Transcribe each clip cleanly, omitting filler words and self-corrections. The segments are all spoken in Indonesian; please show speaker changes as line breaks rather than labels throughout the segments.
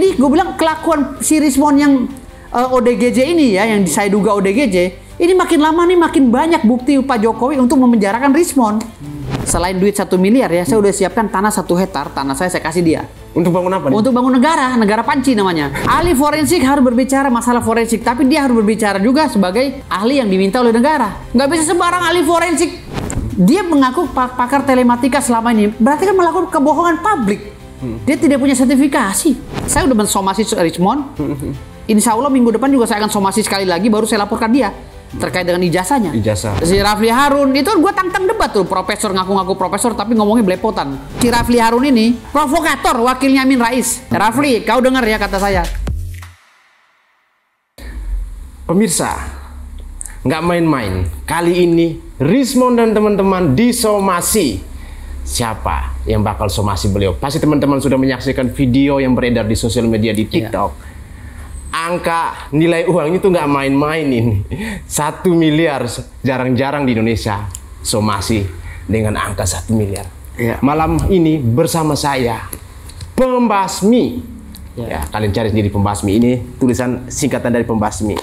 Ini gue bilang kelakuan si Rismon yang ODGJ ini ya, yang saya duga ODGJ, ini makin lama nih makin banyak bukti Pak Jokowi untuk memenjarakan Rismon. Selain duit 1 miliar ya, saya udah siapkan tanah 1 hektar, tanah saya kasih dia.
Untuk bangun apa nih?
Untuk bangun negara Panci namanya. Ahli forensik harus berbicara masalah forensik, tapi dia harus berbicara juga sebagai ahli yang diminta oleh negara. Nggak bisa sembarang ahli forensik. Dia mengaku pakar telematika selama ini, berarti kan melakukan kebohongan publik. Dia tidak punya sertifikasi. Saya udah mensomasi Rismon. Insya Allah minggu depan juga saya akan somasi sekali lagi, baru saya laporkan dia terkait dengan ijazahnya.
Ijazah.
Si Rafli Harun itu gue tantang debat tuh, profesor ngaku-ngaku profesor tapi ngomongnya belepotan. Si Rafli Harun ini provokator, wakilnya Amin Rais. Rafli, kau dengar ya kata saya.
Pemirsa, nggak main-main. Kali ini Rismon dan teman-teman disomasi. Siapa yang bakal somasi beliau? Pasti teman-teman sudah menyaksikan video yang beredar di sosial media di TikTok. Angka nilai uang itu nggak main-main ini. 1 miliar jarang-jarang di Indonesia somasi dengan angka 1 miliar. Malam ini bersama saya Pembasmi. Ya, kalian cari sendiri Pembasmi, ini tulisan singkatan dari Pembasmi.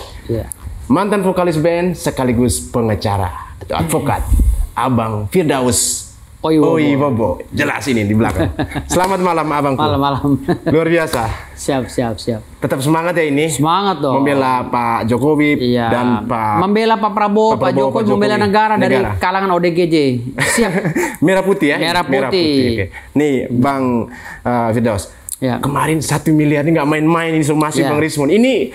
Mantan vokalis band sekaligus pengacara atau advokat Abang Firdaus Bobo. Jelas ini di belakang. Selamat malam Abangku.
Malam.
Luar biasa.
Siap.
Tetap semangat ya ini.
Semangat dong.
Membela Pak Jokowi dan
membela Pak Prabowo, Pak Jokowi membela negara dari kalangan ODGJ. Siap.
Merah putih ya.
Merah putih.
Okay. Nih Bang Firdaus. Kemarin 1 miliar ini nggak main-main ini somasi Bang Rismon. Ini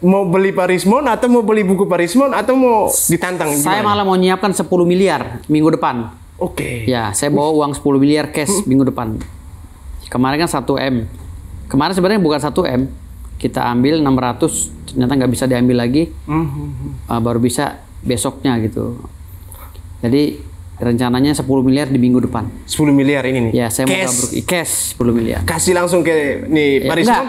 mau beli Pak Rismon atau mau beli buku Pak Rismon atau mau ditantang?
Saya malah mau nyiapkan 10 miliar minggu depan. Ya, saya bawa uang 10 miliar cash minggu depan. Kemarin kan 1 M. Kemarin sebenarnya bukan 1 M. Kita ambil 600, ternyata nggak bisa diambil lagi. Baru bisa besoknya gitu. Jadi rencananya 10 miliar di minggu depan.
10 miliar ini nih?
Ya, saya mau cash 10 miliar.
Kasih langsung ke nih Pak Rismon?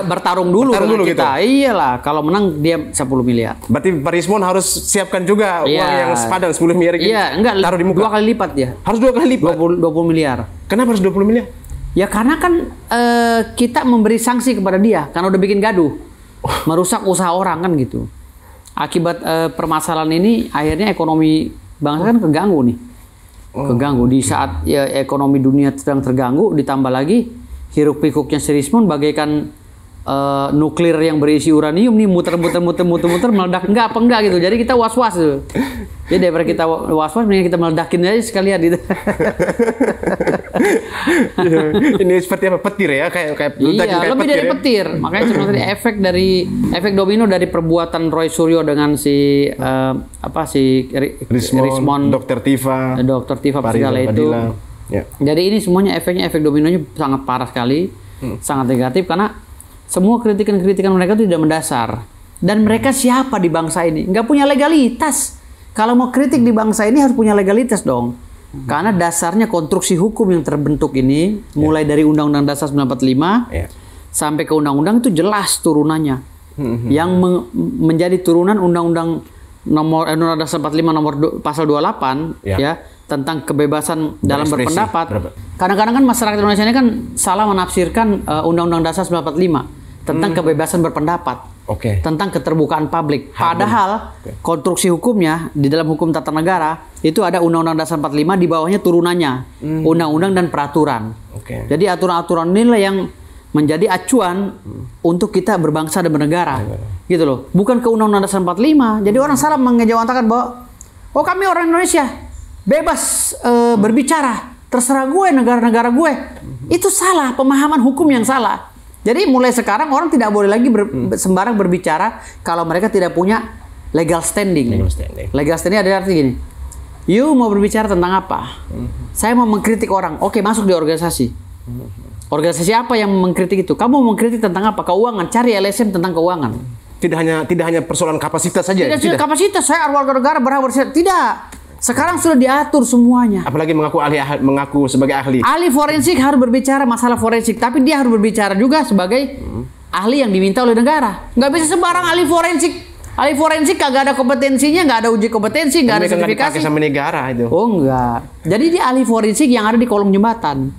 Bertarung dulu dengan kita. Gitu. Iyalah, kalau menang dia 10 miliar.
Berarti Pak Rismon harus siapkan juga uang yang sepadan 10 miliar gitu?
Iya, enggak, taruh di muka. 2 kali lipat dia.
Harus 2 kali lipat?
20 miliar.
Kenapa harus 20 miliar?
Ya karena kan kita memberi sanksi kepada dia, karena udah bikin gaduh. Merusak usaha orang kan gitu. Akibat permasalahan ini, akhirnya ekonomi bangsa kan keganggu nih. Keganggu di saat ya, ekonomi dunia sedang terganggu, ditambah lagi hiruk pikuknya si Rismon bagaikan nuklir yang berisi uranium nih, muter meledak enggak gitu. Jadi kita was-was tuh. Jadi daripada kita was-was, mending kita meledakin aja sekalian gitu.
Ini seperti apa, petir ya, kayak
lebih dari petir. Makanya sebenarnya efek domino dari perbuatan Roy Suryo dengan si Rismon,
Dr. Tifa
segala itu. Jadi ini semuanya efek dominonya sangat parah sekali, sangat negatif karena semua kritikan mereka itu tidak mendasar. Dan mereka siapa di bangsa ini? Nggak punya legalitas. Kalau mau kritik di bangsa ini harus punya legalitas dong. Karena dasarnya konstruksi hukum yang terbentuk ini, mulai dari Undang-Undang Dasar 1945 sampai ke Undang-Undang itu jelas turunannya. Yang menjadi turunan Undang-Undang Undang-Undang Dasar 45 nomor pasal 28 ya tentang kebebasan dalam berpendapat. Kadang-kadang kan masyarakat Indonesia ini kan salah menafsirkan Undang-Undang Dasar 1945 tentang kebebasan berpendapat. Tentang keterbukaan publik. Padahal konstruksi hukumnya di dalam hukum tata negara itu ada Undang-Undang Dasar 45, di bawahnya turunannya undang-undang dan peraturan. Jadi aturan-aturan inilah yang menjadi acuan untuk kita berbangsa dan bernegara. Gitu loh. Bukan ke Undang-Undang Dasar 45. Jadi orang salah mengejawantkan bahwa kami orang Indonesia bebas berbicara, terserah gue, negara-negara gue. Itu salah, pemahaman hukum yang salah. Jadi mulai sekarang orang tidak boleh lagi sembarang berbicara kalau mereka tidak punya legal standing. Legal standing ada arti gini. You mau berbicara tentang apa? Saya mau mengkritik orang. Oke, masuk di organisasi. Organisasi apa yang mengkritik itu? Kamu mau mengkritik tentang apa? Keuangan. Cari LSM tentang keuangan.
Tidak hanya persoalan kapasitas saja.
Tidak kapasitas. Saya warga negara berhak berbicara. Tidak. Sekarang sudah diatur semuanya.
Apalagi mengaku sebagai ahli.
Ahli forensik harus berbicara masalah forensik, tapi dia harus berbicara juga sebagai ahli yang diminta oleh negara. Nggak bisa sembarang ahli forensik. Ahli forensik kagak ada kompetensinya, nggak ada uji kompetensi, nggak ada sertifikasi.
Nggak sama negara itu.
Oh enggak. Jadi dia ahli forensik yang ada di kolong jembatan.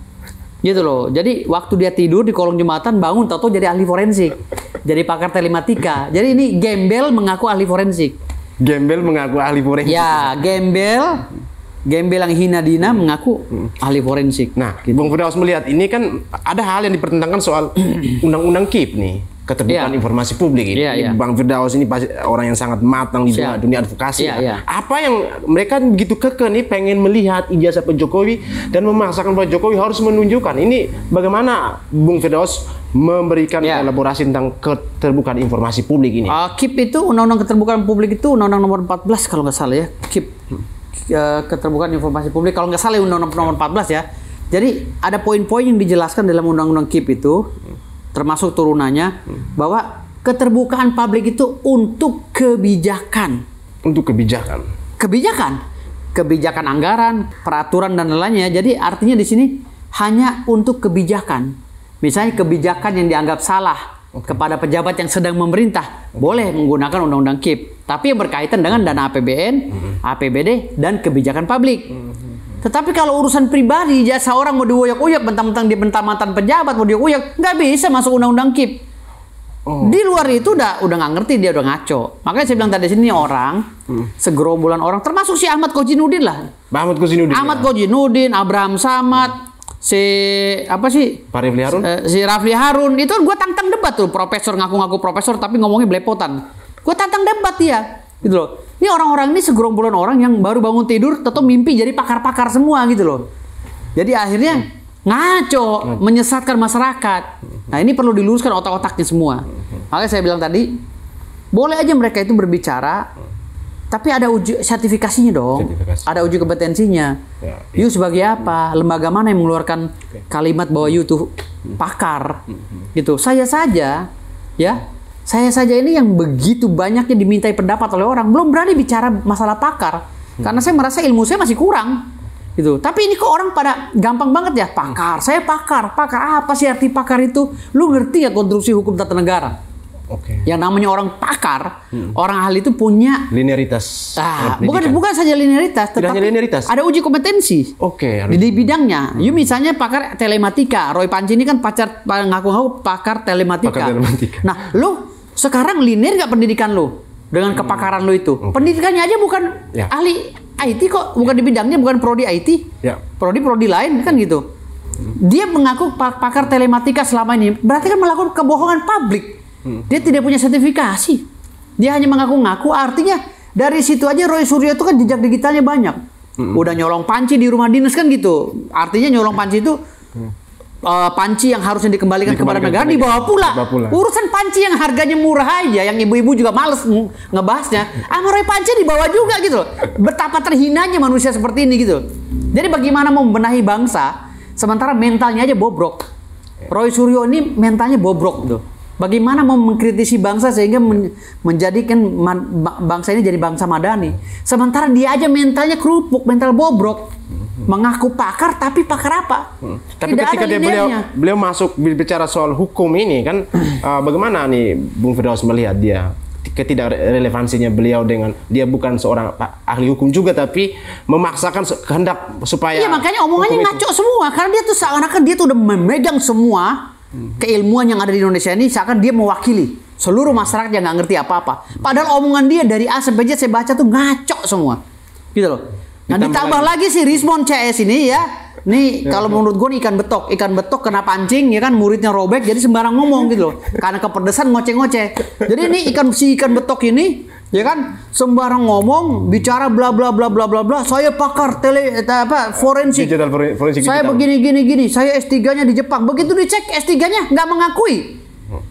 Gitu loh. Jadi waktu dia tidur di kolong jembatan bangun tahu jadi ahli forensik. Jadi pakar telematika. Jadi ini gembel mengaku ahli forensik.
Gembel mengaku ahli forensik.
Ya, gembel yang hina dina mengaku ahli forensik.
Nah, gitu. Bung Firdaus melihat ini kan ada hal yang dipertentangkan soal undang-undang KIP nih, keterbukaan informasi publik ini. Bang Firdaus ini pasti orang yang sangat matang di dunia advokasi. Apa yang mereka begitu kekeh nih pengen melihat ijazah Pak Jokowi dan memaksakan Pak Jokowi harus menunjukkan ini bagaimana Bung Firdaus memberikan elaborasi tentang keterbukaan informasi publik ini.
KIP itu Undang-Undang Keterbukaan Publik itu Undang-Undang Nomor 14 kalau nggak salah ya. KIP keterbukaan informasi publik kalau nggak salah Undang-Undang Nomor 14 ya. Jadi ada poin-poin yang dijelaskan dalam Undang-Undang KIP itu termasuk turunannya bahwa keterbukaan publik itu untuk kebijakan.
Untuk kebijakan.
Kebijakan anggaran, peraturan dan lainnya. Jadi artinya di sini hanya untuk kebijakan. Misalnya kebijakan yang dianggap salah kepada pejabat yang sedang memerintah boleh menggunakan undang-undang KIP, tapi yang berkaitan dengan dana APBN, APBD dan kebijakan publik. Tetapi kalau urusan pribadi, jasa orang mau diuyak-uyak, mentang-mentang dia mantan pejabat mau diuyak, nggak bisa masuk undang-undang KIP. Di luar itu udah nggak ngerti, dia udah ngaco. Makanya saya bilang tadi sini orang segerombolan orang, termasuk si Ahmad Kozinudin lah.
Ahmad
Kozinudin, Abraham Samad. Si
Pak Rafli Harun?
Si Rafli Harun itu gue tantang debat tuh, profesor ngaku-ngaku profesor tapi ngomongnya belepotan. Gue tantang debat dia, gitu loh. Ini orang-orang ini segerombolan orang yang baru bangun tidur, tetap mimpi jadi pakar-pakar semua gitu loh. Jadi akhirnya ngaco, menyesatkan masyarakat. Nah ini perlu diluruskan otak-otaknya semua. Makanya saya bilang tadi, boleh aja mereka itu berbicara, tapi ada uji sertifikasinya dong. Ada uji kompetensinya. You sebagai apa? Lembaga mana yang mengeluarkan kalimat bahwa you itu pakar? Gitu. Saya saja ini yang begitu banyaknya dimintai pendapat oleh orang, belum berani bicara masalah pakar. Karena saya merasa ilmu saya masih kurang. Gitu. Tapi ini kok orang pada gampang banget ya, pakar. Saya pakar. Pakar apa sih arti pakar itu? Lu ngerti ya konstruksi hukum tata negara? Yang namanya orang pakar, orang ahli itu punya
linearitas.
Bukan saja linearitas, tetapi ada uji kompetensi. Di bidangnya. You misalnya pakar telematika, Roy Panci ini kan ngaku-ngaku pakar telematika. Nah, lu sekarang linear nggak pendidikan lu dengan kepakaran lu itu? Pendidikannya aja bukan ahli IT kok, bukan di bidangnya, bukan prodi IT, prodi lain kan gitu. Dia mengaku pakar telematika selama ini, berarti kan melakukan kebohongan publik. Dia tidak punya sertifikasi. Dia hanya mengaku-ngaku. Artinya dari situ aja Roy Suryo itu kan jejak digitalnya banyak. Udah nyolong panci di rumah dinas kan gitu. Artinya nyolong panci itu panci yang harusnya dikembalikan kepada negara dibawa pula. Urusan panci yang harganya murah aja, yang ibu-ibu juga males ngebahasnya. Roy Panci dibawa juga gitu loh. Betapa terhinanya manusia seperti ini gitu. Jadi bagaimana mau membenahi bangsa sementara mentalnya aja bobrok. Roy Suryo ini mentalnya bobrok gitu. Bagaimana mau mengkritisi bangsa sehingga menjadikan bangsa ini jadi bangsa madani. Sementara dia aja mentalnya kerupuk, mental bobrok. Mengaku pakar, tapi pakar apa?
Tapi ketika beliau masuk bicara soal hukum ini kan, bagaimana nih Bung Firdaus melihat dia? Ketidakrelevansinya beliau dengan dia bukan seorang ahli hukum juga, tapi memaksakan kehendak supaya...
Iya, makanya omongannya ngaco semua. Karena dia tuh seakan-akan dia tuh udah memegang semua keilmuan yang ada di Indonesia ini, seakan dia mewakili seluruh masyarakat yang nggak ngerti apa-apa. Padahal omongan dia dari A sampai Z saya baca tuh ngaco semua, gitu loh. Nah ditambah lagi si Rismond CS ini ya, nih kalau menurut gue ikan betok kena pancing ya kan, muridnya robek jadi sembarang ngomong gitu loh, karena kepedesan ngoceh-ngoceh. Jadi ini ikan betok ini ya kan sembarang ngomong, bicara bla bla bla bla bla bla. Saya pakar forensik. Saya begini, saya S3-nya di Jepang. Begitu dicek S3-nya nggak mengakui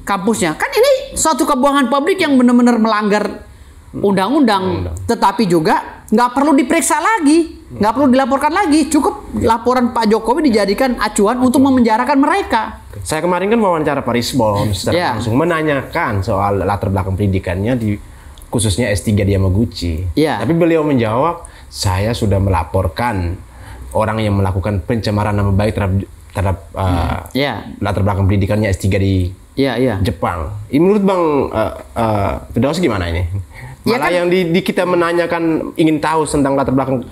kampusnya. Kan ini suatu kebohongan publik yang benar-benar melanggar undang-undang. Tetapi juga nggak perlu diperiksa lagi, nggak perlu dilaporkan lagi. Cukup laporan Pak Jokowi dijadikan acuan untuk memenjarakan mereka.
Saya kemarin kan wawancara Pak Rismond secara langsung menanyakan soal latar belakang pendidikannya khususnya S3 di Yamaguchi. Tapi beliau menjawab, saya sudah melaporkan orang yang melakukan pencemaran nama baik terhadap latar belakang pendidikannya S3 di Jepang. Menurut Bang Firdaus gimana ini? Malah yang kita menanyakan ingin tahu tentang latar belakang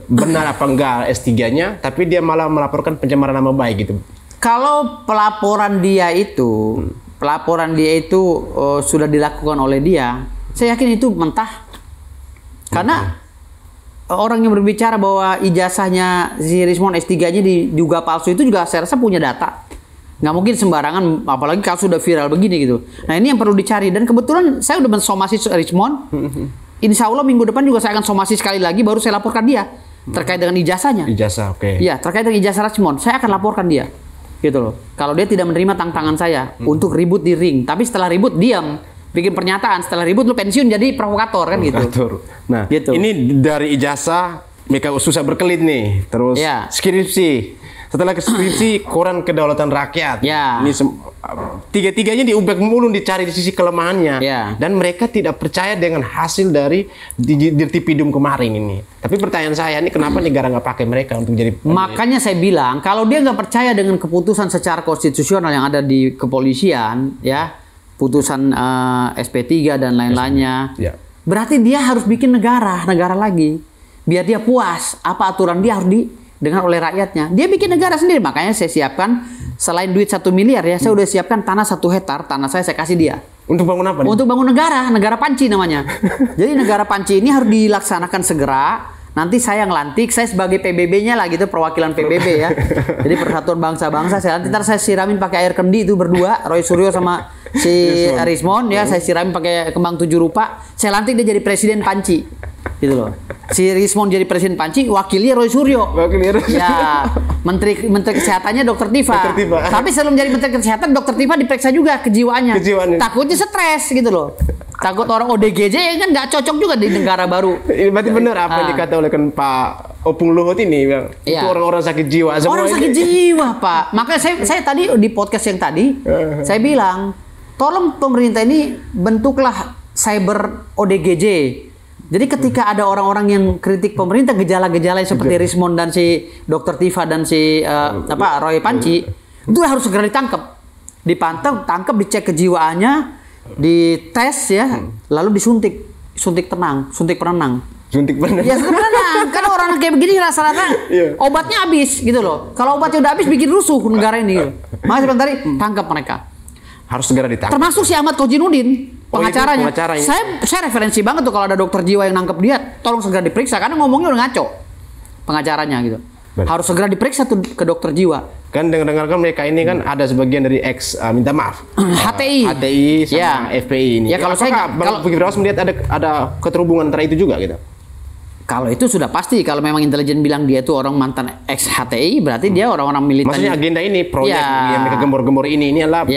benar apa enggak S3-nya, tapi dia malah melaporkan pencemaran nama baik gitu.
Kalau pelaporan dia itu sudah dilakukan oleh dia, saya yakin itu mentah. Karena orang yang berbicara bahwa ijazahnya si Rismond S3-nya juga palsu itu juga saya rasa punya data. Nggak mungkin sembarangan, apalagi kalau sudah viral begini gitu. Nah ini yang perlu dicari, dan kebetulan saya udah mensomasi Rismond. Insya Allah minggu depan juga saya akan somasi sekali lagi, baru saya laporkan dia terkait dengan ijazahnya.
Ijazah, oke.
Iya, terkait dengan ijazah Rismond, saya akan laporkan dia, gitu loh. Kalau dia tidak menerima tantangan saya untuk ribut di ring, tapi setelah ribut diam, bikin pernyataan, setelah ribut lu pensiun jadi provokator kan gitu.
Nah, gitu. Ini dari ijazah mereka susah berkelit nih, terus skripsi. Setelah skripsi, koran kedaulatan rakyat. Ini tiga-tiganya diubek mulu, dicari di sisi kelemahannya. Dan mereka tidak percaya dengan hasil dari Dirtipidum kemarin ini. Tapi pertanyaan saya, ini kenapa negara nggak pakai mereka untuk jadi...
Makanya saya bilang, kalau dia nggak percaya dengan keputusan secara konstitusional yang ada di kepolisian, ya, putusan SP3 dan lain-lainnya, berarti dia harus bikin negara lagi. Biar dia puas, apa aturan dia harus dengan oleh rakyatnya. Dia bikin negara sendiri. Makanya saya siapkan selain duit 1 miliar ya, saya udah siapkan tanah 1 hektar, tanah saya kasih dia.
Untuk bangun apa?
Untuk bangun negara Panci namanya. Jadi negara Panci ini harus dilaksanakan segera. Nanti saya ngelantik, saya sebagai PBB-nya lah gitu, perwakilan PBB ya. Jadi Persatuan Bangsa-Bangsa, ntar saya siramin pakai air kendi itu berdua, Roy Suryo sama si Rismond ya, saya siramin pakai kembang 7 rupa. Saya lantik dia jadi presiden Panci. Gitu loh. Si Rismond jadi presiden Panci, wakilnya Roy Suryo. Ya, menteri kesehatannya Dr. Tifa. Tapi sebelum jadi menteri kesehatan, Dr. Tifa diperiksa juga kejiwaannya. Takutnya stres gitu loh. Takut orang ODGJ kan nggak cocok juga di negara baru.
Berarti benar apa yang dikata oleh Pak Opung Luhut ini, Bang. Itu orang-orang sakit jiwa.
Orang sakit jiwa, Pak. Makanya saya tadi di podcast yang tadi, saya bilang, tolong pemerintah ini bentuklah cyber ODGJ. Jadi ketika ada orang-orang yang kritik pemerintah, gejala-gejala seperti Rismond dan si Dr. Tifa dan si Roy Panci, itu harus segera ditangkap. Dipantau, tangkap, dicek kejiwaannya, dites ya, lalu suntik penenang. Ya, suntik penenang. Karena orang kayak begini rasa-rasa obatnya habis gitu loh. Kalau obatnya udah habis bikin rusuh negara ini gitu. Makanya sebentar tangkap mereka.
Harus segera ditangkap.
Termasuk si Ahmad Kozinudin, pengacaranya. Saya referensi banget tuh kalau ada dokter jiwa yang nangkep dia, tolong segera diperiksa karena ngomongnya udah ngaco. Pengacaranya gitu. Harus segera diperiksa tuh ke dokter jiwa.
Kan dengar-dengar mereka ini kan ada sebagian dari minta maaf. HTI sama FPI ini. Ya kalau Bang Firdaus melihat ada keterhubungan antara itu juga gitu.
Kalau itu sudah pasti, kalau memang intelijen bilang dia itu orang mantan ex HTI, berarti dia orang-orang militer.
Maksudnya agenda ini, proyek yang mereka gembor-gembor ini adalah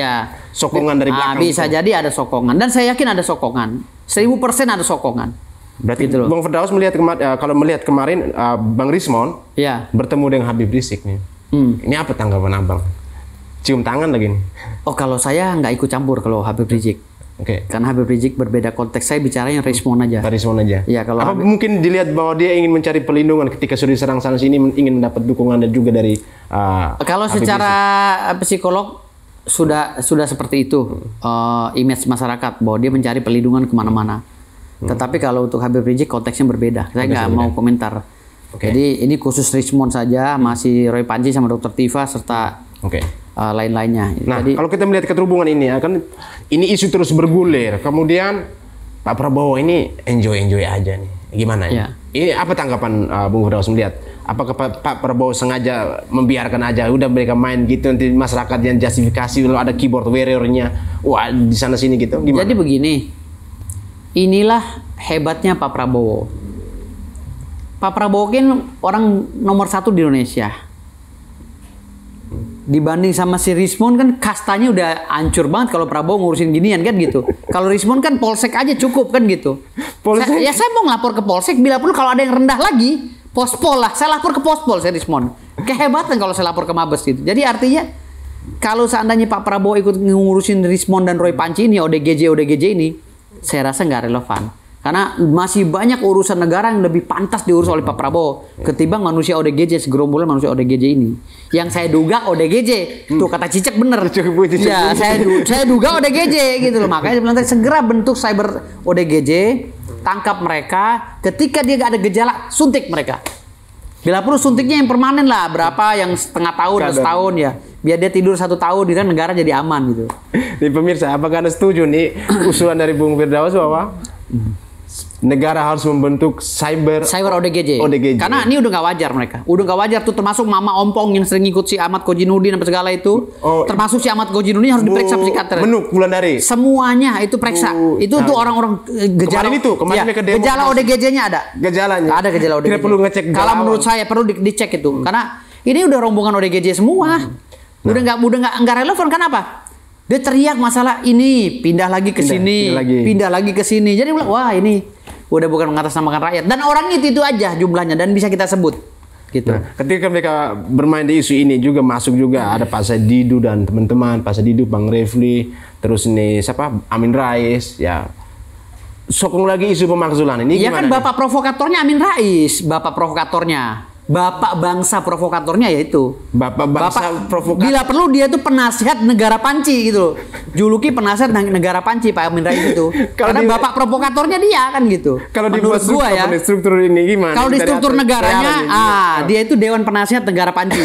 sokongan dari belakang.
Bisa jadi ada sokongan, dan saya yakin ada sokongan. 1000% ada sokongan.
Berarti gitu Bang Firdaus melihat kalau melihat kemarin Bang Rismond bertemu dengan Habib Rizik nih. Ini apa tanggapan Abang? Cium tangan lagi nih. Oh,
kalau saya nggak ikut campur kalau Habib Rizik. Karena Habib Rizik berbeda konteks, saya bicara yang Rismond aja.
Rismond aja.
Ya, kalau
mungkin dilihat bahwa dia ingin mencari perlindungan ketika sudah diserang sana sini, ingin mendapat dukungan dan juga dari
kalau Habib secara Rizik. Psikolog sudah seperti itu image masyarakat bahwa dia mencari perlindungan kemana-mana. Tetapi kalau untuk Habib Rizik konteksnya berbeda. Saya nggak mau komentar. Jadi ini khusus Rismond saja, masih Roy Panci sama Dr. Tifa serta lain-lainnya.
Nah, kalau kita melihat keterhubungan ini, kan ini isu terus bergulir. Kemudian Pak Prabowo ini enjoy aja nih. Gimana ya? Ini apa tanggapan Bung Firdaus melihat? Apakah Pak Prabowo sengaja membiarkan aja, udah mereka main gitu, nanti masyarakat yang justifikasi lalu ada keyboard warrior-nya, wah di sana sini gitu? Gimana?
Jadi begini, inilah hebatnya Pak Prabowo. Pak Prabowo kan orang nomor 1 di Indonesia. Dibanding sama si Rismond kan kastanya udah hancur banget kalau Prabowo ngurusin ginian kan gitu. Kalau Rismond kan polsek aja cukup kan gitu. Saya mau ngelapor ke polsek, bila perlu kalau ada yang rendah lagi, pospol lah. Saya lapor ke pospol saya Rismond. Kehebatan kalau saya lapor ke Mabes gitu. Jadi artinya kalau seandainya Pak Prabowo ikut ngurusin Rismond dan Roy Panci ini, ODGJ ini, saya rasa nggak relevan. Karena masih banyak urusan negara yang lebih pantas diurus oleh Pak Prabowo ketimbang manusia ODGJ, segerombolan manusia ODGJ ini. Yang saya duga ODGJ, tuh kata Cicek bener. Ya, saya duga ODGJ gitu loh. Makanya sebenarnya segera bentuk cyber ODGJ, tangkap mereka. Ketika dia gak ada gejala, suntik mereka. Bila perlu suntiknya yang permanen lah, berapa yang setengah tahun atau setahun ya, biar dia tidur 1 tahun, di negara jadi aman gitu.
Nih pemirsa, apakah Anda setuju nih usulan dari Bung Firdaus bahwa negara harus membentuk cyber
ODGJ. Karena ini udah nggak wajar mereka. Udah nggak wajar tuh, termasuk Mama Ompong yang sering ikut si Ahmad Kojinuddin apa segala itu. Termasuk si Ahmad Kojinuddin harus diperiksa psikiater.
Menuk Wulandari.
Semuanya itu periksa. Itu tuh orang-orang gejala.
Kemarin
gejala ODGJ-nya ada.
Gejalanya.
Ada gejala ODGJ.
Kita perlu ngecek.
Kalau menurut saya perlu dicek itu. Karena ini udah rombongan ODGJ semua. Udah nggak relevan. Kenapa? Dia teriak masalah ini, pindah lagi ke sini, pindah lagi ke sini. Jadi wah ini udah bukan mengatasnamakan rakyat, dan orangnya itu aja jumlahnya dan bisa kita sebut gitu.
Nah, ketika mereka bermain di isu ini juga masuk juga ada Pak Saididu dan teman-teman, Pak Saididu, Bang Refli, terus nih siapa, Amin Rais, ya sokong lagi isu pemakzulan ini.
Ya kan bapak provokatornya Amin Rais, bapak provokatornya. Bapak bangsa provokatornya yaitu
Bapak bangsa provokator.
Bila perlu dia tuh penasihat negara panci gitu loh. Juluki penasihat negara panci Pak Amin Rais itu. Karena bapak provokatornya dia kan gitu.
Kalau menurut gua ya struktur ini gimana?
Kalau di struktur negaranya dia itu Dewan Penasihat Negara Panci.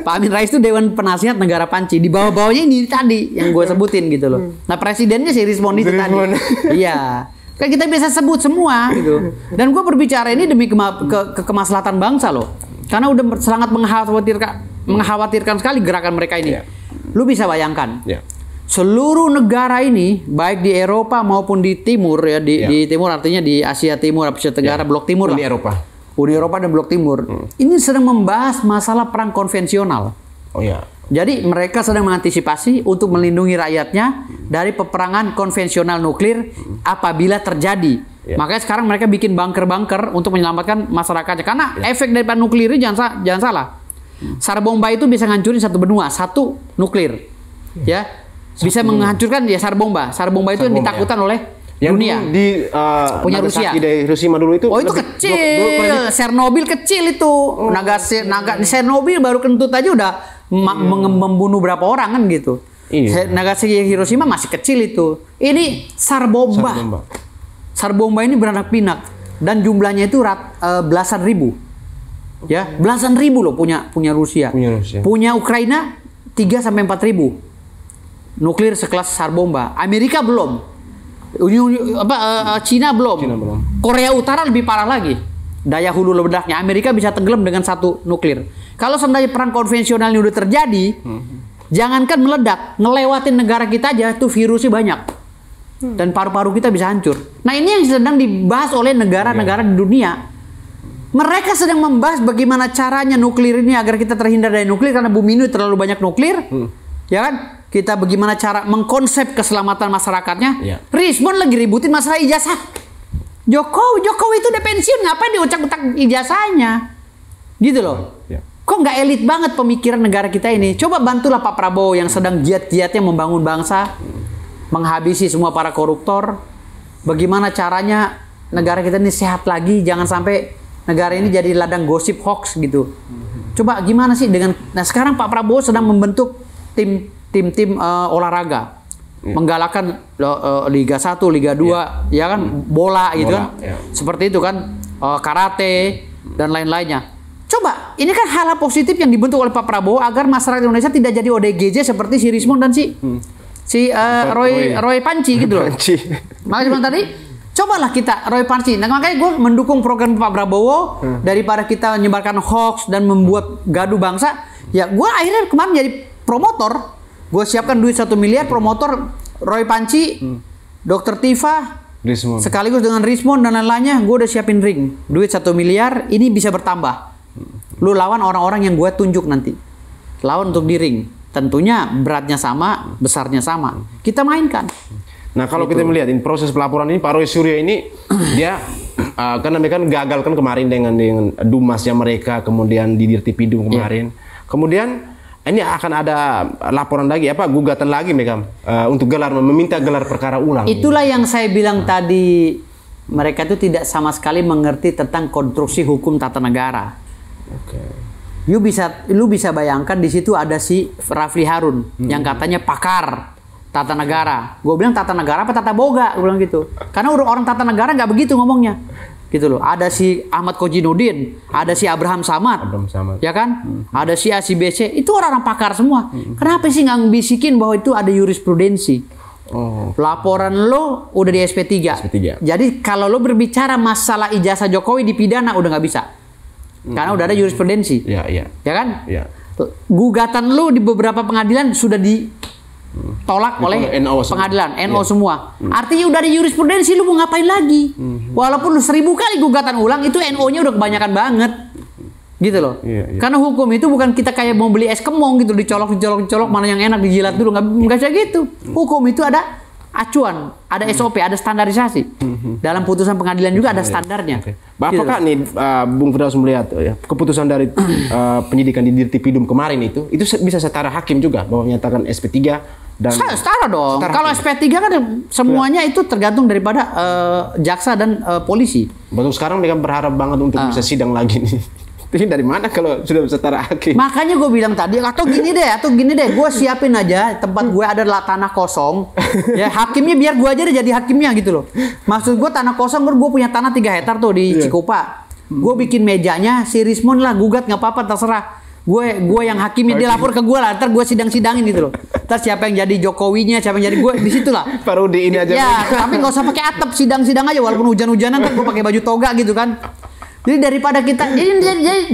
Pak Amin Rais itu Dewan Penasihat Negara Panci. Di bawah-bawahnya ini tadi yang gue sebutin gitu loh. Nah presidennya si Rismon itu tadi. Iya. Kan kita bisa sebut semua gitu. Dan gue berbicara ini demi kemaslahatan bangsa loh. Karena udah sangat mengkhawatirkan sekali gerakan mereka ini. Lu bisa bayangkan. Seluruh negara ini, baik di Eropa maupun di Timur ya, di Timur artinya di Asia Timur, Asia Tenggara, Blok Timur lah. Uni Eropa dan Blok Timur. Ini sedang membahas masalah perang konvensional. Jadi mereka sedang mengantisipasi untuk melindungi rakyatnya dari peperangan konvensional nuklir apabila terjadi. Makanya sekarang mereka bikin bunker-bunker untuk menyelamatkan masyarakatnya. Karena efek dari nuklir ini jangan salah. SAR bomba itu bisa ngancurin satu benua, satu nuklir. Ya. Bisa menghancurkan ya SAR bomba. SAR bomba itu yang ditakutkan oleh dunia.
Di
punya Rusia.
Di Hiroshima dulu itu.
Oh itu kecil. Chernobyl kecil itu. Chernobyl baru kentut aja udah membunuh berapa orang kan gitu. Nagasaki Hiroshima masih kecil itu. Ini SAR bomba. SAR bomba ini beranak pinak dan jumlahnya itu belasan ribu. Ya, belasan ribu loh punya Rusia. Punya Ukraina 3 sampai 4 ribu. Nuklir sekelas SAR bomba. Amerika belum. Cina belum. Korea Utara lebih parah lagi. Daya hulu ledaknya. Amerika bisa tenggelam dengan satu nuklir. Kalau seandainya perang konvensional ini udah terjadi, jangankan meledak, ngelewatin negara kita aja tuh virusnya banyak. Dan paru-paru kita bisa hancur. Nah ini yang sedang dibahas oleh negara-negara di dunia. Mereka sedang membahas bagaimana caranya nuklir ini agar kita terhindar dari nuklir karena bumi ini terlalu banyak nuklir. Ya kan? Kita bagaimana cara mengkonsep keselamatan masyarakatnya. Rismon lagi ributin masalah ijazah. Jokowi itu udah pensiun, ngapain diucak-ucak ijazahnya? Gitu loh. Kok nggak elit banget pemikiran negara kita ini? Coba bantulah Pak Prabowo yang sedang giat-giatnya membangun bangsa, menghabisi semua para koruptor. Bagaimana caranya negara kita ini sehat lagi? Jangan sampai negara ini jadi ladang gosip hoax gitu. Coba gimana sih dengan? Nah sekarang Pak Prabowo sedang membentuk tim olahraga, menggalakkan Liga 1, Liga 2, ya kan bola gitu kan, seperti itu kan, karate dan lain-lainnya. Coba, ini kan hal positif yang dibentuk oleh Pak Prabowo agar masyarakat Indonesia tidak jadi ODGJ seperti si Rismon dan si Roy Panci gitu loh. Makanya tadi, cobalah kita Roy Panci. Nah, makanya gue mendukung program Pak Prabowo daripada kita menyebarkan hoax dan membuat gaduh bangsa. Ya, gue akhirnya kemarin jadi promotor. Gue siapkan duit 1 miliar promotor Roy Panci, Dr. Tifa, sekaligus dengan Rismon dan lain-lainnya. Gue udah siapin ring, duit 1 miliar. Ini bisa bertambah. Lu lawan orang-orang yang gue tunjuk nanti. Lawan untuk di ring. Tentunya beratnya sama, besarnya sama. Kita mainkan.
Nah kalau kita melihat in proses pelaporan ini, Pak Roy Suryo ini dia kan mereka gagalkan kemarin dengan Dumasnya mereka, kemudian di Dirtipidum kemarin. Kemudian ini akan ada laporan lagi, gugatan lagi mereka untuk meminta gelar perkara ulang.
Itulah yang saya bilang tadi, mereka itu tidak sama sekali mengerti tentang konstruksi hukum tata negara. Lu bisa bayangkan di situ ada si Rafli Harun yang katanya pakar tata negara. Gue bilang tata negara apa tata boga, gue bilang gitu. Karena orang tata negara nggak begitu ngomongnya. gitu loh. Ada si Ahmad Kojinuddin, ada si Abraham Samad, ya kan? Ada si A, si B, C, itu orang-orang pakar semua. Kenapa sih nggak bisikin bahwa itu ada jurisprudensi? Laporan lo udah di SP3. Jadi kalau lo berbicara masalah ijazah Jokowi di pidana udah nggak bisa, karena udah ada jurisprudensi, ya kan? Gugatan lo di beberapa pengadilan sudah ditolak oleh pengadilan NO semua. Artinya udah ada jurisprudensi, lu mau ngapain lagi? Walaupun lu 1000 kali gugatan ulang, itu NO-nya udah kebanyakan banget. Gitu loh. Karena hukum itu bukan kita kayak mau beli es kemong gitu, dicolok mana yang enak dijilat dulu, nggak kayak gitu. Hukum itu ada acuan, ada SOP, ada standarisasi. Dalam putusan pengadilan juga ada standarnya.
Apakah gitu nih Bung Firdaus melihat keputusan dari penyidikan di Dirtipidum kemarin itu bisa setara hakim juga bahwa menyatakan SP3 dan
setara dong. Kalau SP3 kan semuanya itu tergantung daripada jaksa dan polisi.
Betul, sekarang mereka berharap banget untuk bisa sidang lagi nih. Ini dari mana kalau sudah setara hakim?
Makanya gue bilang tadi, atau gini deh, gue siapin aja tempat gue adalah tanah kosong, ya hakimnya biar gue aja jadi hakimnya gitu loh. Maksud gue tanah kosong, gue punya tanah 3 hektar tuh di Cikupa. Gue bikin mejanya, si Rismon lah gugat nggak apa-apa terserah. Gue yang hakimnya, dia lapor ke gue lah, ntar gue sidang-sidangin gitu loh. Ntar siapa yang jadi Jokowinya, siapa yang jadi gue, di situ lah.
Parodi ini aja.
Ya, tapi nggak usah pakai atap, sidang-sidang aja walaupun hujan-hujanan, ntar gue pakai baju toga gitu kan. Jadi daripada kita ini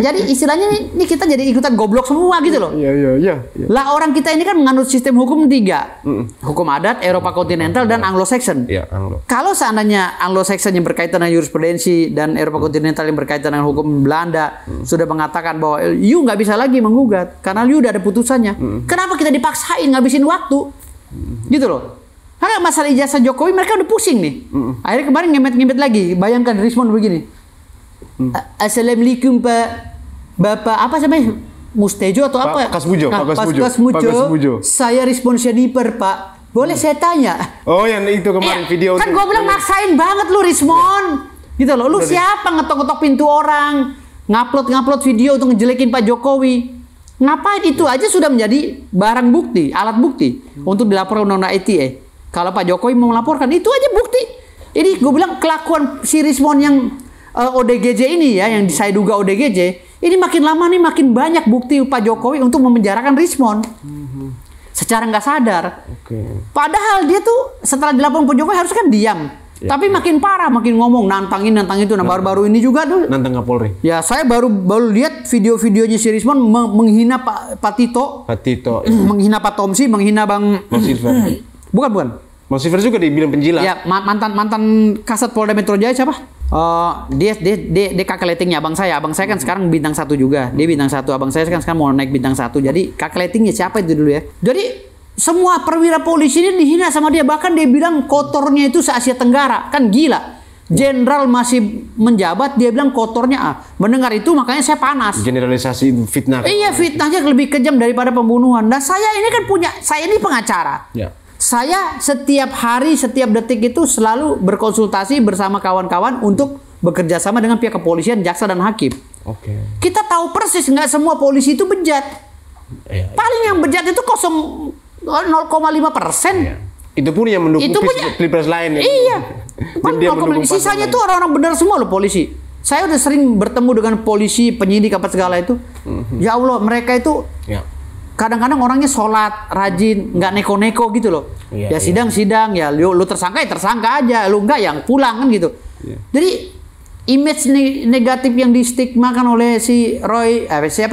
jadi istilahnya ini kita jadi ikutan goblok semua gitu loh.
Iya.
Lah orang kita ini kan menganut sistem hukum 3. Hukum adat, Eropa kontinental dan Anglo-Saxon.
Iya, Anglo.
Kalau seandainya Anglo-Saxon yang berkaitan dengan jurisprudensi dan Eropa kontinental yang berkaitan dengan hukum Belanda sudah mengatakan bahwa you nggak bisa lagi menggugat karena you udah ada putusannya. Kenapa kita dipaksain ngabisin waktu? Gitu loh. Karena masalah ijazah Jokowi mereka udah pusing nih. Akhirnya kemarin ngemet-ngemet lagi. Bayangkan Rismon begini. Assalamualaikum Pak Bapak apa namanya Mustejo atau apa?
Pak Kasmujo.
Saya Rismon Syaniper Pak. Boleh saya tanya?
Oh yang itu kemarin video.
Kan gue bilang maksain banget lu Rismon. Gitu loh. Lu siapa ngetok-ngetok pintu orang, ngupload video untuk ngejelekin Pak Jokowi? Ngapain? Itu aja sudah menjadi barang bukti, alat bukti untuk dilaporkan undang-undang ITE. Kalau Pak Jokowi mau melaporkan itu aja bukti. Ini gue bilang kelakuan si Rismon yang ODGJ ini ya, yang saya duga ODGJ, ini makin lama nih makin banyak bukti Pak Jokowi untuk memenjarakan Rismon. Secara nggak sadar. Padahal dia tuh setelah dilaporkan Pak Jokowi harusnya kan diam. Tapi makin parah, makin ngomong, nantang itu. Nah baru-baru ini juga tuh.
Nantang Kapolri.
Ya saya baru lihat video-videonya si Rismon menghina Pak Tito. Menghina Pak Tomsi, menghina Bang
Silver.
Bukan.
Bang Silver juga dibilang penjilat.
Ya mantan Kasat Polda Metro Jaya siapa? Dia kakak letingnya abang saya kan sekarang bintang 1 juga. Dia bintang 1, abang saya kan sekarang mau naik bintang 1. Jadi kakak letingnya siapa itu dulu ya. Jadi semua perwira polisi ini dihina sama dia, bahkan dia bilang kotornya itu se-Asia Tenggara. Kan gila. Jenderal masih menjabat dia bilang kotornya. Mendengar itu makanya saya panas.
Generalisasi fitnah.
Iya, fitnahnya lebih kejam daripada pembunuhan. Nah, saya ini pengacara. Ya. Saya setiap hari, setiap detik itu selalu berkonsultasi bersama kawan-kawan untuk bekerja sama dengan pihak kepolisian, jaksa dan hakim. Kita tahu persis nggak semua polisi itu bejat. Paling yang bejat itu 0,5%.
Itu pun yang mendukung pilpres lain.
Iya. Sisanya tuh orang-orang benar semua loh polisi. Saya udah sering bertemu dengan polisi, penyidik apa segala itu. Ya Allah, mereka itu kadang-kadang orangnya sholat, rajin, nggak neko-neko gitu loh. Ya sidang-sidang, ya lu tersangka ya tersangka aja, lu nggak yang pulang kan gitu. Jadi image negatif yang distigmakan oleh si Roy,
Rizal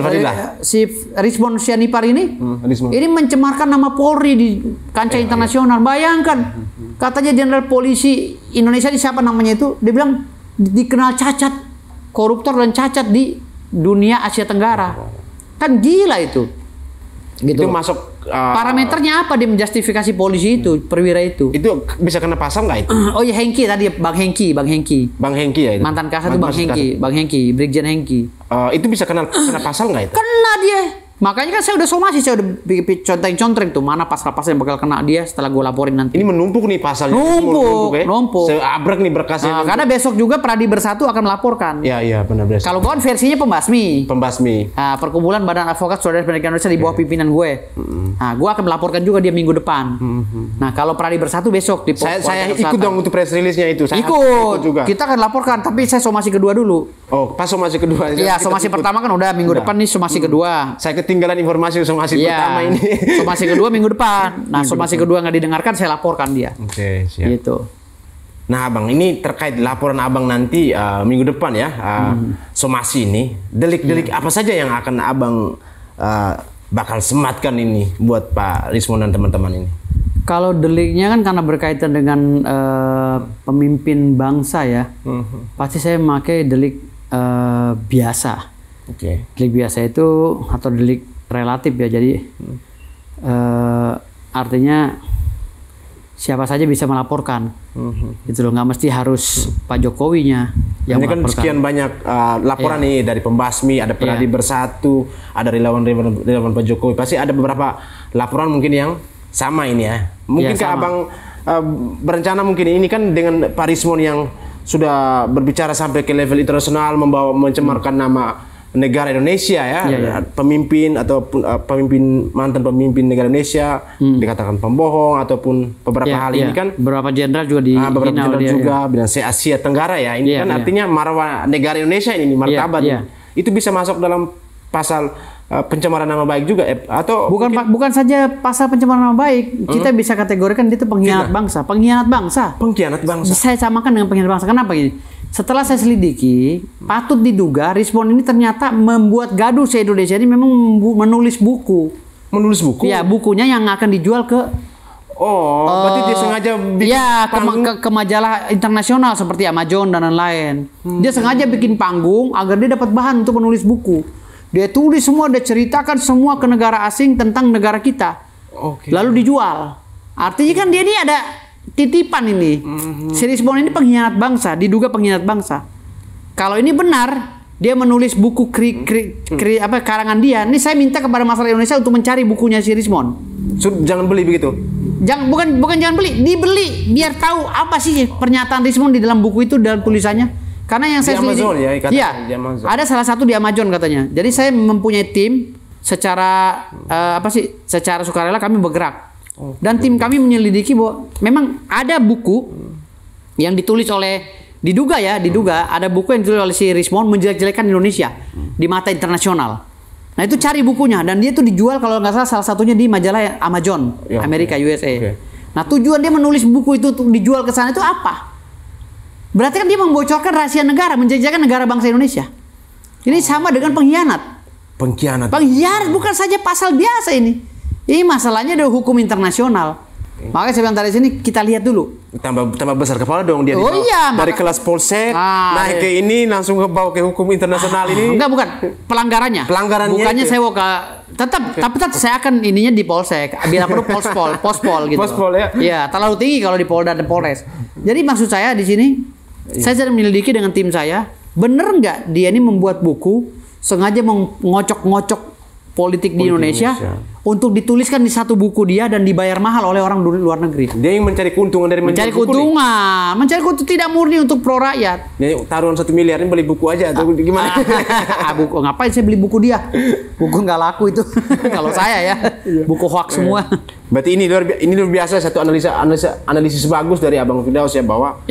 Fadilah,
si Rismon Syaniper ini mencemarkan nama Polri di kancah internasional. Bayangkan, katanya Jenderal Polisi Indonesia siapa namanya itu, dia bilang dikenal cacat, koruptor dan cacat di dunia Asia Tenggara. Kan gila itu. Gitu.
Itu masuk
parameternya apa dia menjustifikasi polisi itu, perwira itu?
Itu bisa kena pasal nggak itu?
Oh ya Hengki tadi, Bang Hengki ya itu. Mantan Kasat itu Bang Hengki, Brigjen Hengki.
Itu bisa kena pasal nggak itu?
Kena dia. Makanya kan saya udah somasi, saya udah conteng-conteng tuh mana pasal-pasal yang bakal kena dia setelah gue laporin nanti.
Ini menumpuk nih pasalnya.
Numpuk.
Seabrek nih berkasnya.
Karena besok juga Pradi Bersatu akan melaporkan.
Iya benar.
Kalau gue kan versinya pembasmi. Nah, Perkumpulan Badan Advokat Saudara Pendidikan Indonesia di bawah pimpinan gue. Nah, gue akan melaporkan juga dia minggu depan. Nah, kalau Pradi Bersatu besok di
saya ikut dong untuk press release-nya itu. Saya
ikut juga. Kita akan laporkan, tapi saya somasi kedua dulu.
Oh, pas somasi kedua.
Iya, somasi pertama kan udah minggu depan nih somasi kedua.
Saya ketinggalan informasi somasi pertama ini.
Somasi kedua minggu depan. Nah, somasi kedua nggak didengarkan, saya laporkan dia.
Oke, siap.
Gitu.
Nah, Abang, ini terkait laporan Abang nanti minggu depan ya, somasi ini, delik-delik apa saja yang akan Abang bakal sematkan ini buat Pak Rismond dan teman-teman ini?
Kalau deliknya kan karena berkaitan dengan pemimpin bangsa ya, pasti saya memakai delik biasa. Delik biasa itu atau delik relatif ya, jadi artinya siapa saja bisa melaporkan, gitu loh, nggak mesti harus Pak Jokowinya yang
ini kan
melaporkan.
Sekian banyak laporan nih dari Pembasmi, ada Pradi Bersatu, ada relawan Pak Jokowi, pasti ada beberapa laporan mungkin yang sama ini ya. Mungkin Abang berencana mungkin ini kan dengan Pak Rismond yang sudah berbicara sampai ke level internasional, mencemarkan nama negara Indonesia ya, pemimpin atau mantan pemimpin negara Indonesia dikatakan pembohong ataupun beberapa hal ini kan
beberapa jenderal juga
beberapa jenderal juga bilang Asia Tenggara ya, ini kan artinya marwah negara Indonesia ini martabat itu bisa masuk dalam pasal pencemaran nama baik juga atau
bukan saja pasal pencemaran nama baik, kita bisa kategorikan dia itu pengkhianat bangsa. Saya samakan dengan pengkhianat bangsa. Kenapa gini? Setelah saya selidiki, patut diduga Rismond ini ternyata membuat gaduh se-Indonesia ini, memang menulis buku. Ya, bukunya yang akan dijual ke
berarti dia sengaja bikin
ke majalah internasional seperti Amazon dan lain-lain. Dia sengaja bikin panggung agar dia dapat bahan untuk menulis buku. Dia tulis semua, dia ceritakan semua ke negara asing tentang negara kita. Lalu dijual. Artinya kan dia ini ada titipan ini. Si Rismond ini pengkhianat bangsa, diduga pengkhianat bangsa. Kalau ini benar, dia menulis buku karangan dia. Ini saya minta kepada masyarakat Indonesia untuk mencari bukunya si Rismond.
Jangan beli begitu.
Bukan jangan beli, dibeli biar tahu apa sih pernyataan Rismond di dalam buku itu, dalam tulisannya. Karena yang saya
Amazon
ada salah satu di Amazon katanya. Jadi saya mempunyai tim secara secara sukarela kami bergerak. Dan tim kami menyelidiki bahwa memang ada buku yang ditulis oleh diduga ada buku yang ditulis oleh si Rismond menjelek-jelekan Indonesia di mata internasional. Nah, itu cari bukunya dan dia tuh dijual kalau nggak salah satunya di majalah Amazon Amerika USA. Nah, tujuan dia menulis buku itu untuk dijual ke sana itu apa? Berarti kan dia membocorkan rahasia negara, menjajahkan negara bangsa Indonesia. Ini sama dengan pengkhianat. Pengkhianat bukan saja pasal biasa ini. Ini masalahnya adalah hukum internasional. Makanya saya bilang tadi sini kita lihat dulu.
Tambah besar kepala dong dia dari kelas polsek naik ke ini langsung ke bawah ke hukum internasional ini.
Bukan pelanggarannya. Bukannya saya tetap saya akan ininya di polsek. Bila perlu pospol gitu.
Pospol ya.
Iya, terlalu tinggi kalau di Polda dan Polres. Jadi maksud saya di sini saya sedang menyelidiki dengan tim saya, bener nggak dia ini membuat buku sengaja mengocok-ngocok politik di Indonesia untuk dituliskan di satu buku dia dan dibayar mahal oleh orang luar negeri.
Dia yang mencari keuntungan dari
mencari keuntungan tidak murni untuk pro rakyat.
Jadi taruhan 1 miliar ini beli buku aja atau gimana?
Buku ngapain saya beli buku dia? Buku nggak laku itu kalau saya ya. Buku hoax semua.
Berarti ini luar biasa satu analisis bagus dari Abang Firdaus ya, bahwa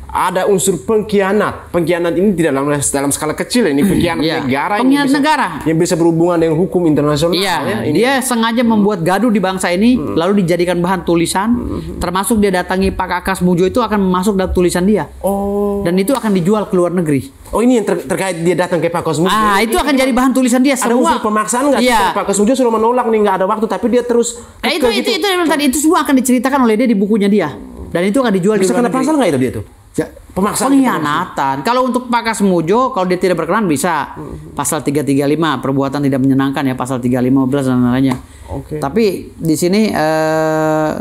ada unsur pengkhianat. Pengkhianat ini tidak dalam skala kecil, ini pengkhianat negara. Yang bisa berhubungan dengan hukum internasional.
Dia sengaja membuat gaduh di bangsa ini lalu dijadikan bahan tulisan, termasuk dia datangi Pak Kakas Mujo itu akan masuk dalam tulisan dia. Dan itu akan dijual ke luar negeri.
Ini yang terkait dia datang ke Pak Kakas Mujo.
Itu akan jadi bahan tulisan dia semua.
Ada unsur pemaksaan nggak? Pak Kakas Mujo sudah menolak nih, nggak ada waktu, tapi dia terus
itu semua akan diceritakan oleh dia di bukunya dia, dan itu akan dijual
bisa
di luar negeri.
Kena pasal nggak itu dia tuh? Pemaksaan,
pengkhianatan. Kalau untuk Pak Kas Mujo, kalau dia tidak berkenan bisa pasal 335 perbuatan tidak menyenangkan ya, pasal 315 dan lainnya. Tapi di sini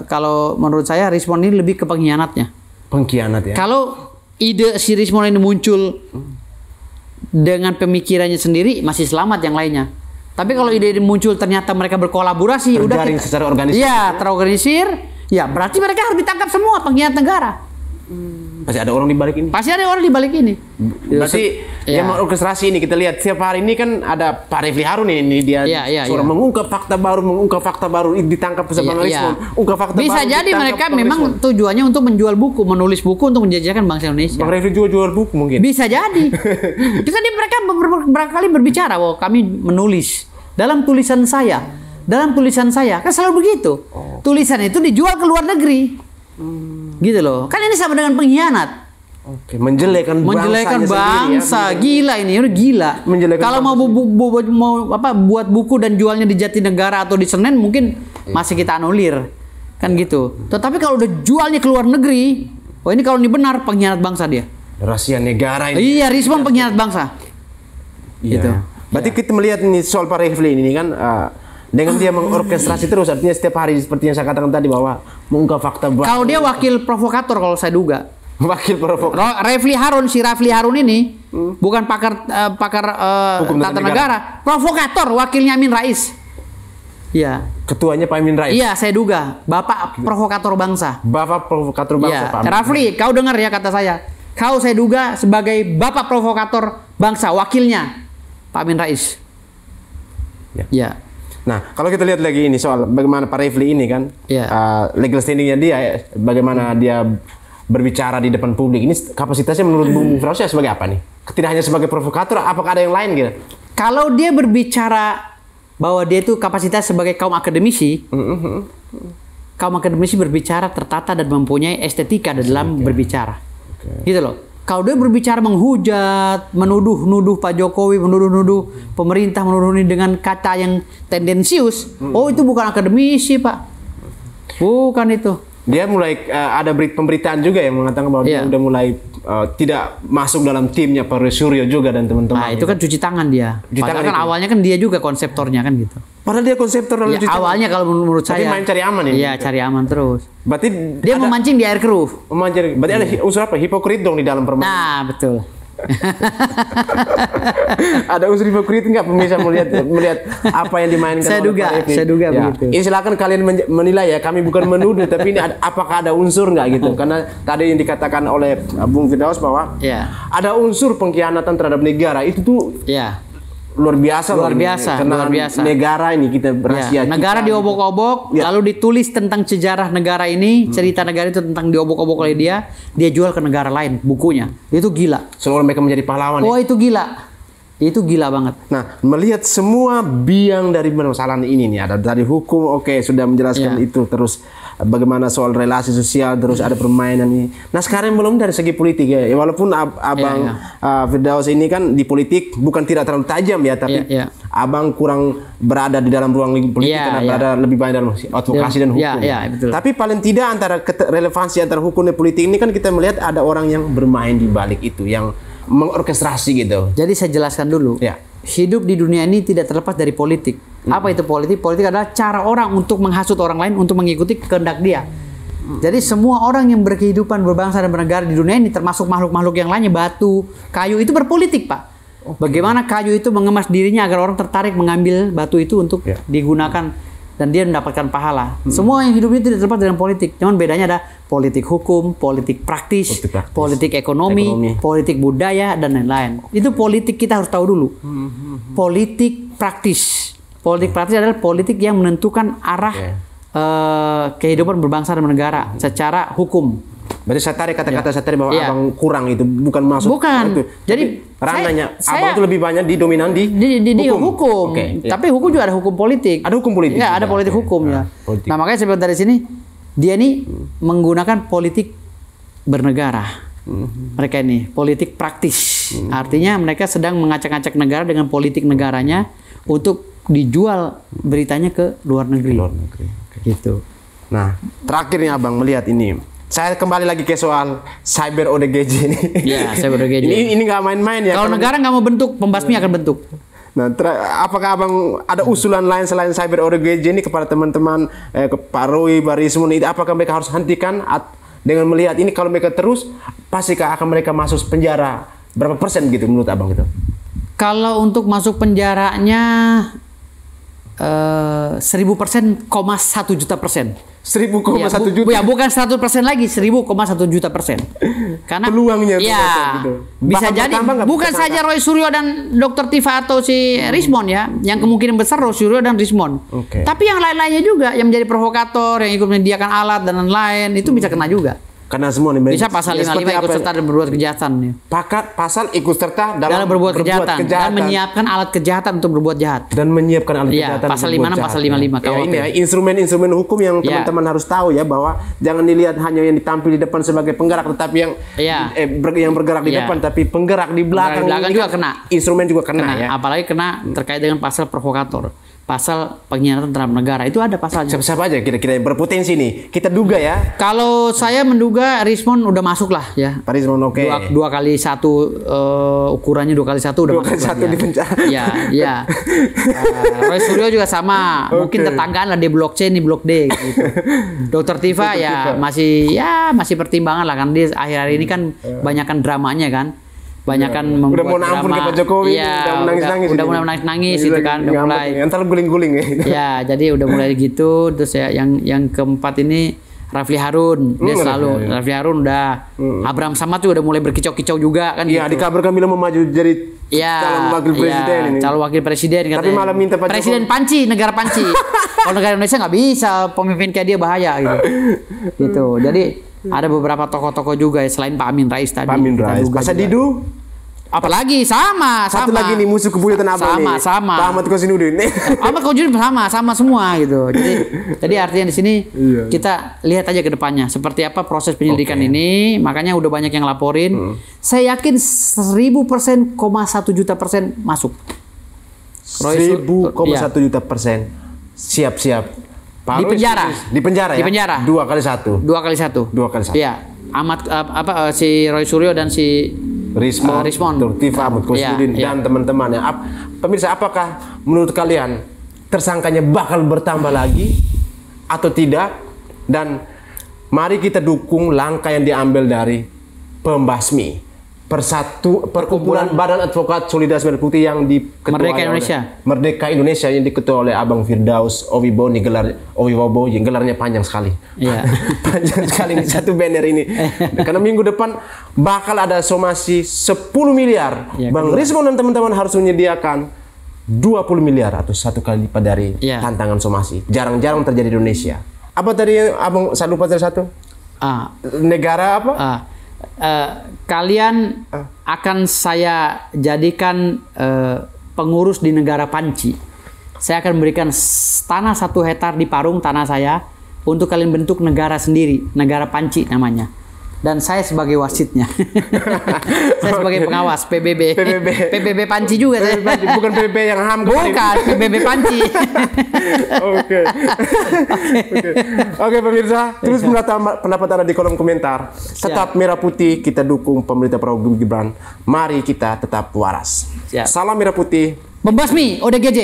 kalau menurut saya Rismond ini lebih ke pengkhianatnya.
Pengkhianat ya.
Kalau ide si Rismond ini muncul dengan pemikirannya sendiri masih selamat yang lainnya. Tapi kalau ide muncul ternyata mereka berkolaborasi,
terjaring secara organisasi.
Iya, terorganisir. Ya, berarti mereka harus ditangkap semua pengkhianat negara.
Pasti ada orang di balik ini.
Pasti ada orang di balik ini.
Berarti yang mengorkestrasi ini kita lihat setiap hari ini kan ada Pak Refli Harun ini dia mengungkap fakta baru, ditangkap bersama Rismond. Ungkap fakta
bisa
baru. Bisa
jadi mereka memang tujuannya untuk menjual buku, menulis buku untuk menjajakan bangsa Indonesia.
Bang Refli juga jual buku mungkin.
Bisa jadi. Bisa jadi mereka berkali berbicara bahwa kami menulis dalam tulisan saya kan selalu begitu. Tulisan itu dijual ke luar negeri. Gitu loh. Kan ini sama dengan pengkhianat.
Oke, menjelekan
bangsa.
Gila
ini, udah gila. Kalau mau buat buku dan jualnya di Jatinegara atau di Senen mungkin masih kita anulir. Kan gitu. Tetapi kalau udah jualnya ke luar negeri, ini kalau ini benar pengkhianat bangsa dia.
Rahasia negara ini.
Iya, Rismond pengkhianat bangsa.
Iya. Gitu. Berarti kita melihat ini soal Pak Refli ini kan dengan dia mengorkestrasi terus, artinya setiap hari seperti yang saya katakan tadi bahwa mengungkap fakta baru.
Kalau dia wakil provokator kalau saya duga.
Wakil provokator.
Rafli Harun ini bukan pakar tata negara, provokator, wakilnya Amin Rais. Iya.
Ketuanya Pak Amin Rais.
Iya, saya duga, Bapak provokator bangsa.
Bapak provokator bangsa.
Pak Rafli, kau dengar ya kata saya. Kau saya duga sebagai Bapak provokator bangsa, wakilnya Pak Amin Rais. Ya.
Nah, kalau kita lihat lagi ini soal bagaimana Pak Refli ini kan, legal standingnya dia, bagaimana dia berbicara di depan publik, ini kapasitasnya menurut Bung Firdaus sebagai apa nih? Tidak hanya sebagai provokator, apakah ada yang lain gitu?
Kalau dia berbicara bahwa dia itu kapasitas sebagai kaum akademisi, kaum akademisi berbicara tertata dan mempunyai estetika dalam berbicara, gitu loh. Kalau dia berbicara menghujat, menuduh Pak Jokowi, menuduh pemerintah, menuduh dengan kata yang tendensius, itu bukan akademisi, Pak. Bukan itu.
Dia mulai ada pemberitaan juga yang mengatakan bahwa dia udah mulai tidak masuk dalam timnya Pak Suryo juga dan teman-teman.
Nah, itu kan cuci tangan dia. Padahal kan awalnya kan dia juga konseptornya kan gitu.
Padahal dia konseptor lalu cuci
awalnya kalau menurut saya.
Tapi main cari aman ya.
Iya, cari aman terus.
Berarti
dia memancing di air keruh.
Memancing. Berarti ada unsur apa? Hipokrit dong di dalam permainan.
Nah, betul.
Ada unsur hipokrit nggak pemirsa melihat apa yang dimainkan
saya duga begitu.
Ini silakan kalian menilai ya, kami bukan menuduh tapi ini apakah ada unsur nggak gitu, karena tadi yang dikatakan oleh Bung Firdaus bahwa ada unsur pengkhianatan terhadap negara itu tuh luar biasa negara ini kita berhasil
negara diobok-obok lalu ditulis tentang sejarah negara ini, cerita negara itu tentang diobok-obok oleh dia jual ke negara lain bukunya, itu gila.
Seolah mereka menjadi pahlawan.
Itu gila banget.
Nah, melihat semua biang dari permasalahan ini nih, ada dari hukum, sudah menjelaskan itu, terus bagaimana soal relasi sosial, terus ada permainan ini. Nah, sekarang belum dari segi politik ya. Walaupun Abang Firdaus ini kan di politik bukan tidak terlalu tajam ya, tapi Abang kurang berada di dalam ruang politik karena berada lebih banyak dalam advokasi dan hukum.
Betul.
Tapi paling tidak antara relevansi antara hukum dan politik ini kan kita melihat ada orang yang bermain di balik itu, yang mengorkestrasi gitu.
Jadi saya jelaskan dulu. Hidup di dunia ini tidak terlepas dari politik. Apa itu politik? Politik adalah cara orang untuk menghasut orang lain untuk mengikuti kehendak dia. Jadi semua orang yang berkehidupan, berbangsa dan bernegara di dunia ini, termasuk makhluk-makhluk yang lainnya, batu, kayu, itu berpolitik, Pak. Bagaimana kayu itu mengemas dirinya agar orang tertarik mengambil batu itu untuk digunakan dan dia mendapatkan pahala. Semua yang hidup ini tidak terlepas dari politik. Cuman bedanya ada politik hukum, politik praktis, politik ekonomi, politik budaya, dan lain-lain. Itu politik kita harus tahu dulu. Politik praktis. Politik praktis adalah politik yang menentukan arah kehidupan berbangsa dan bernegara secara hukum.
Berarti saya tarik kata-kata saya tarik bahwa Abang kurang itu bukan masuk.
Bukan.
Itu.
Jadi
ranahnya Abang itu lebih banyak didominan di
hukum. Tapi hukum juga ada hukum politik.
Ada hukum politik.
Ya, ada politik hukum ya. Politik. Nah, makanya saya bilang dari sini dia nih menggunakan politik bernegara. Mereka ini politik praktis. Artinya mereka sedang mengacak-acak negara dengan politik negaranya untuk dijual beritanya ke luar negeri. Gitu.
Nah, terakhir nih Abang melihat ini. Saya kembali lagi ke soal cyber ODGJ ini.
Ya, cyber ODGJ.
ini nggak main-main ya.
Kalau negara nggak mau bentuk, pembasmi akan bentuk.
Nah, apakah Abang ada usulan lain selain cyber ODGJ ini kepada teman-teman ke Pak Roy, Pak Rismond ini? Apakah mereka harus hentikan dengan melihat ini, kalau mereka terus, pastikah akan mereka masuk penjara berapa persen gitu menurut Abang gitu?
Kalau untuk masuk penjaranya, 1000%, 1 juta persen.
1000,1 juta.
Ya bukan 100% lagi, 1000,1 juta persen. Karena
peluangnya
ya
gitu.
bisa
Bakal
jadi bukan
bertambah
saja Roy Suryo dan Dr. Tifa atau si Rismond ya, yang kemungkinan besar Roy Suryo dan Rismond. Tapi yang lain-lainnya juga yang menjadi provokator, yang ikut menyediakan alat dan lain-lain itu bisa kena juga.
Karena semua nih
bisa pasal 55 ikut serta dan berbuat kejahatan ya.
Pasal ikut serta dalam
berbuat kejahatan dan menyiapkan alat kejahatan untuk berbuat jahat.
Dan menyiapkan alat kejahatan.
Pasal 56, pasal 55
ya, ini ya instrumen-instrumen hukum yang teman-teman harus tahu ya, bahwa jangan dilihat hanya yang ditampil di depan sebagai penggerak, tetapi yang yang bergerak di depan tapi penggerak di belakang
juga kena.
Instrumen juga kena ya.
Apalagi kena terkait dengan pasal provokator. Pasal pengkhianatan terhadap negara itu ada pasalnya.
Siapa aja kira-kira yang berpotensi nih? Kita duga ya.
Kalau saya menduga Rismond udah masuk lah ya.
Pak Rismond oke.
2x1 ukurannya 2x1 udah masuk.
2x1 di penjara.
Iya. Roy Suryo juga sama. Mungkin tetanggaan lah di blok C nih blok D gitu. Dr. Tifa ya masih pertimbangan lah kan, dia akhir-akhir ini kan banyakkan dramanya kan. Banyakan membuat
udah mau nampun ke Pak Jokowi, udah menangis-nangis.
Udah mulai nangis gitu kan, udah mulai.
Entar guling-guling ya.
Ya, jadi udah mulai gitu. Terus ya yang keempat ini Rafli Harun, dia selalu Rafli Harun udah Abraham Samad juga udah mulai berkicau-kicau juga kan.
Iya, dikabarkan bilang mau maju jadi calon wakil presiden ini.
Calon wakil presiden katanya.
Tapi malah minta Pak
Presiden Panci, negara Panci. Kalau negara Indonesia nggak bisa, pemimpin kayak dia bahaya gitu. Gitu. Jadi ada beberapa tokoh-tokoh juga ya, selain Pak Amin Rais tadi.
Pak Amin Rais, Pak Sadidu.
Apalagi sama.
Satu lagi nih musuh kebuyutan abang nih.
Sama.
Pak Ahmad Kosinudin.
Ahmad Kosinudin sama semua gitu. Jadi artinya di sini kita lihat aja ke depannya seperti apa proses penyelidikan ini. Makanya udah banyak yang laporin. Saya yakin 1000%, 1 juta persen masuk.
1000,1 juta persen. Siap.
Di penjara.
Di penjara. 2x1.
Iya. Si Roy Suryo dan si
Rismond, Dr. Tifa, Ahmad Kosinudin dan teman-teman ya. Pemirsa, apakah menurut kalian tersangkanya bakal bertambah lagi atau tidak? Dan mari kita dukung langkah yang diambil dari Pembasmi, perkumpulan Badan Advokat Solidaritas Merah Putih yang diketuai Merdeka Indonesia yang diketuai oleh Abang Firdaus Owibowo yang gelarnya panjang sekali. Panjang sekali nih satu banner ini. Karena minggu depan bakal ada somasi 10 miliar. Bang Rismond dan teman-teman harus menyediakan 20 miliar atau 1 kali lipat dari tantangan somasi. Jarang-jarang terjadi di Indonesia. Apa tadi Abang saya lupa tadi satu? Negara apa?
Kalian akan saya jadikan pengurus di negara Panci. Saya akan berikan tanah 1 hektar di Parung, tanah saya, untuk kalian bentuk negara sendiri, negara Panci namanya. Dan saya sebagai wasitnya. Saya sebagai pengawas PBB Panci juga saya.
Bukan PBB yang HAM.
Bukan, PBB Panci.
Oke pemirsa, terus pendapat Anda di kolom komentar. Tetap merah putih, kita dukung pemerintah Prabowo Gibran. Mari kita tetap waras. Salam merah putih.
Membasmi ODGJ.